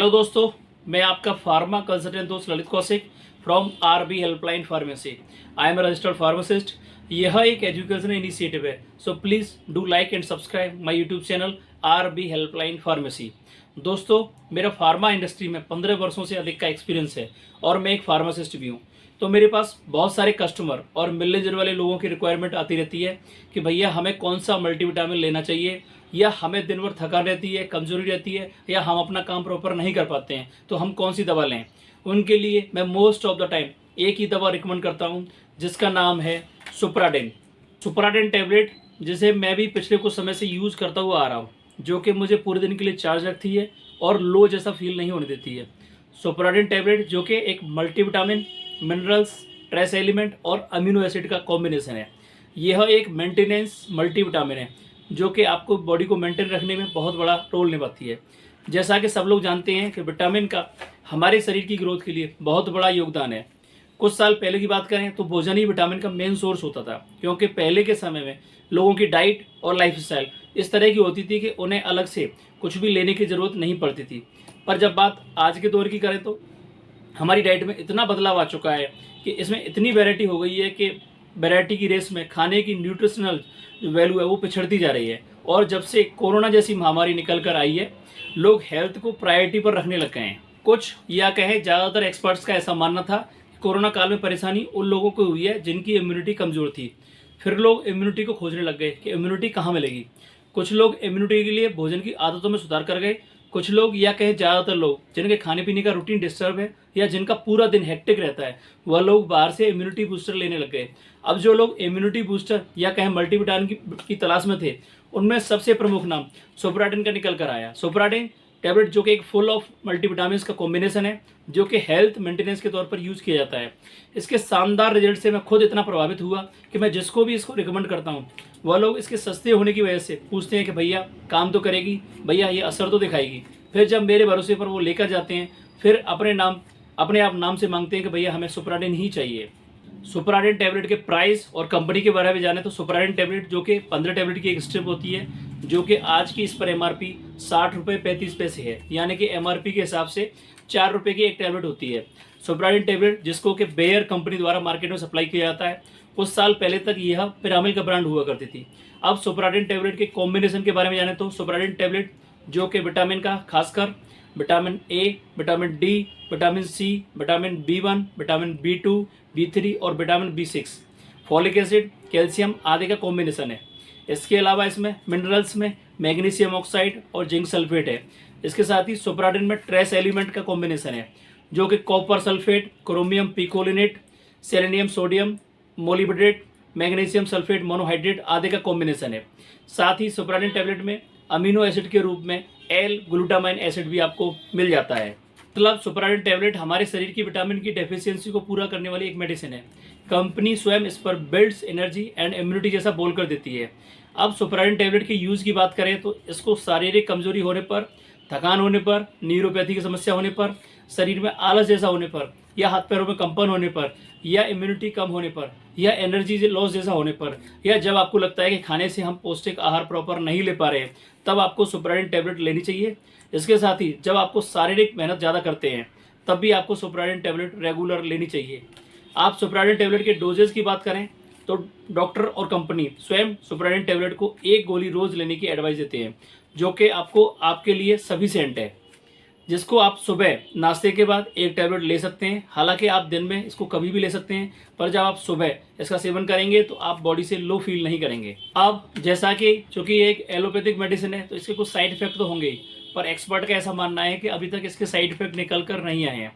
Hello दोस्तों, मैं आपका फार्मा कंसल्टेंट दोस्त Lalit Kaushik from RB helpline pharmacy. I am registered pharmacist. यह एक एजुकेशनल इनिशिएटिव है, so please do like and subscribe my YouTube channel RB helpline pharmacy. दोस्तों, मेरा फार्मा इंडस्ट्री में 15 वर्षों से अधिक का एक्सपीरियंस है और मैं एक फार्मासिस्ट भी हूँ। तो मेरे पास बहुत सारे कस्टमर और मिलने जुलने वाले लोगों की रिक्वायरमेंट आती रहती है कि भैया हमें कौन सा मल्टीविटामिन लेना चाहिए, या हमें दिन भर थकान रहती है, कमजोरी रहती है, या हम अपना काम प्रॉपर नहीं कर पाते हैं, तो हम कौन सी दवा लें। उनके लिए मैं मोस्ट ऑफ द टाइम एक ही दवा रिकमेंड करता हूँ, जिसका नाम है सुप्राडेन। सुप्राडेन टैबलेट, जिसे मैं भी पिछले कुछ समय से यूज़ करता हुआ आ रहा हूँ, जो कि मुझे पूरे दिन के लिए चार्ज रखती है और लो जैसा फील नहीं होने देती है। सुप्राडेन टैबलेट जो कि एक मल्टीविटामिन, मिनरल्स, ट्रेस एलिमेंट और अमीनो एसिड का कॉम्बिनेशन है। यह एक मेंटेनेंस मल्टीविटामिन है जो कि आपको बॉडी को मेंटेन रखने में बहुत बड़ा रोल निभाती है। जैसा कि सब लोग जानते हैं कि विटामिन का हमारे शरीर की ग्रोथ के लिए बहुत बड़ा योगदान है। कुछ साल पहले की बात करें तो भोजन ही विटामिन का मेन सोर्स होता था, क्योंकि पहले के समय में लोगों की डाइट और लाइफस्टाइल इस तरह की होती थी कि उन्हें अलग से कुछ भी लेने की ज़रूरत नहीं पड़ती थी। पर जब बात आज के दौर की करें तो हमारी डाइट में इतना बदलाव आ चुका है कि इसमें इतनी वैरायटी हो गई है कि वैरायटी की रेस में खाने की न्यूट्रिशनल वैल्यू है वो पिछड़ती जा रही है। और जब से कोरोना जैसी महामारी निकल कर आई है, लोग हेल्थ को प्रायोरिटी पर रखने लग गए हैं। कुछ या कहें ज़्यादातर एक्सपर्ट्स का ऐसा मानना था कि कोरोना काल में परेशानी उन लोगों को हुई है जिनकी इम्यूनिटी कमज़ोर थी। फिर लोग इम्यूनिटी को खोजने लग गए कि इम्यूनिटी कहाँ मिलेगी। कुछ लोग इम्यूनिटी के लिए भोजन की आदतों में सुधार कर गए। कुछ लोग या कहें ज़्यादातर लोग जिनके खाने पीने का रूटीन डिस्टर्ब है या जिनका पूरा दिन हेक्टिक रहता है, वह लोग बाहर से इम्यूनिटी बूस्टर लेने लग गए। अब जो लोग इम्यूनिटी बूस्टर या कहें मल्टीविटामिन की तलाश में थे, उनमें सबसे प्रमुख नाम सुप्राडेन का निकल कर आया। सुप्राडेन टैबलेट जो कि एक फुल ऑफ मल्टीविटामिन का कॉम्बिनेशन है, जो कि हेल्थ मेंटेनेंस के तौर पर यूज़ किया जाता है। इसके शानदार रिजल्ट से मैं खुद इतना प्रभावित हुआ कि मैं जिसको भी इसको रिकमेंड करता हूँ, वह लोग इसके सस्ते होने की वजह से पूछते हैं कि भैया काम तो करेगी, भैया ये असर तो दिखाएगी। फिर जब मेरे भरोसे पर वो लेकर जाते हैं, फिर अपने आप नाम से मांगते हैं कि भैया हमें सुप्राडेन ही चाहिए। सुप्राडेन टैबलेट के प्राइस और कंपनी के बारे में जाने तो सुप्राडेन टैबलेट जो कि 15 टैबलेट की एक स्ट्रिप होती है, जो कि आज की इस पर एमआरपी 60 रुपये 35 पैसे है, यानी कि एमआरपी के हिसाब से 4 रुपये की एक टैबलेट होती है। सुप्राडेन टैबलेट जिसको कि बेयर कंपनी द्वारा मार्केट में सप्लाई किया जाता है, कुछ साल पहले तक यह पिरामिल का ब्रांड हुआ करती थी। अब सुप्राडेन टैबलेट के कॉम्बिनेशन के बारे में जाने तो सुप्राडेन टैबलेट जो कि विटामिन का, खासकर vitamin A, vitamin D, vitamin C, vitamin B1, vitamin B2, B3 और vitamin B6, folic acid, calcium आदि का कॉम्बिनेशन है। इसके अलावा इसमें मिनरल्स में मैग्नीशियम ऑक्साइड और जिंक सल्फेट है। इसके साथ ही सुप्राडेन में ट्रेस एलिमेंट का कॉम्बिनेशन है, जो कि copper sulphate, chromium picolinate, selenium sodium molybdate, magnesium sulphate monohydrate आदि का कॉम्बिनेशन है। साथ ही सुप्राडेन टैबलेट में अमीनो एसिड के रूप में एल ग्लूटामाइन एसिड भी आपको मिल जाता है। मतलब सुप्राडेन टैबलेट हमारे शरीर की विटामिन की डेफिशिएंसी को पूरा करने वाली एक मेडिसिन है। कंपनी स्वयं इस पर बिल्ड्स एनर्जी एंड इम्यूनिटी जैसा बोल कर देती है। अब सुप्राडेन टैबलेट के यूज़ की बात करें तो इसको शारीरिक कमजोरी होने पर, थकान होने पर, न्यूरोपैथी की समस्या होने पर, शरीर में आलस जैसा होने पर, या हाथ पैरों में कंपन होने पर, या इम्यूनिटी कम होने पर, या एनर्जी लॉस जैसा होने पर, या जब आपको लगता है कि खाने से हम पौष्टिक आहार प्रॉपर नहीं ले पा रहे, तब आपको सुप्राडेन टैबलेट लेनी चाहिए। इसके साथ ही जब आपको शारीरिक मेहनत ज़्यादा करते हैं, तब भी आपको सुप्राडेन टैबलेट रेगुलर लेनी चाहिए। आप सुप्राडेन टैबलेट के डोजेज की बात करें तो डॉक्टर और कंपनी स्वयं सुप्राडेन टैबलेट को एक गोली रोज़ लेने की एडवाइस देते हैं, जो कि आपके लिए सफिशिएंट है, जिसको आप सुबह नाश्ते के बाद एक टैबलेट ले सकते हैं। हालांकि आप दिन में इसको कभी भी ले सकते हैं, पर जब आप सुबह इसका सेवन करेंगे तो आप बॉडी से लो फील नहीं करेंगे। अब जैसा कि चूँकि ये एक एलोपैथिक मेडिसिन है, तो इसके कुछ साइड इफेक्ट तो होंगे ही, पर एक्सपर्ट का ऐसा मानना है कि अभी तक इसके साइड इफेक्ट निकल कर नहीं आए हैं।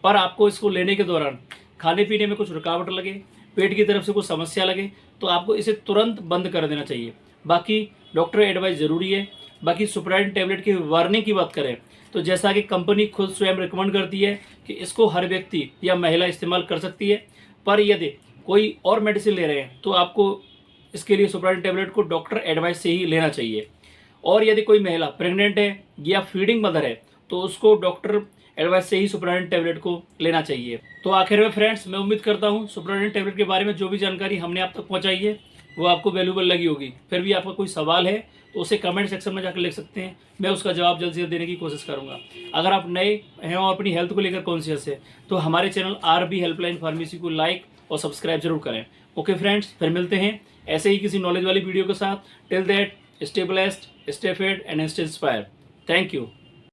पर आपको इसको लेने के दौरान खाने पीने में कुछ रुकावट लगे, पेट की तरफ से कुछ समस्या लगे, तो आपको इसे तुरंत बंद कर देना चाहिए। बाकी डॉक्टर एडवाइस ज़रूरी है। बाकी सुप्राडेन टैबलेट की वार्निंग की बात करें तो जैसा कि कंपनी खुद स्वयं रिकमेंड करती है कि इसको हर व्यक्ति या महिला इस्तेमाल कर सकती है, पर यदि कोई और मेडिसिन ले रहे हैं तो आपको इसके लिए सुप्राडेन टैबलेट को डॉक्टर एडवाइस से ही लेना चाहिए। और यदि कोई महिला प्रेग्नेंट है या फीडिंग मदर है तो उसको डॉक्टर एडवाइस से ही सुप्राडेन टैबलेट को लेना चाहिए। तो आखिर में फ्रेंड्स, मैं उम्मीद करता हूँ सुप्राडेन टैबलेट के बारे में जो भी जानकारी हमने आप तक पहुँचाई है वो आपको वैल्यूबल लगी होगी। फिर भी आपका कोई सवाल है तो उसे कमेंट सेक्शन में जाकर लिख सकते हैं, मैं उसका जवाब जल्द से जल्द देने की कोशिश करूँगा। अगर आप नए हैं और अपनी हेल्थ को लेकर कॉन्शियस है तो हमारे चैनल RB हेल्पलाइन फार्मेसी को लाइक और सब्सक्राइब जरूर करें। ओके फ्रेंड्स, फिर मिलते हैं ऐसे ही किसी नॉलेज वाली वीडियो के साथ। Till that, stay blessed, stay fit and stay inspire. Thank you.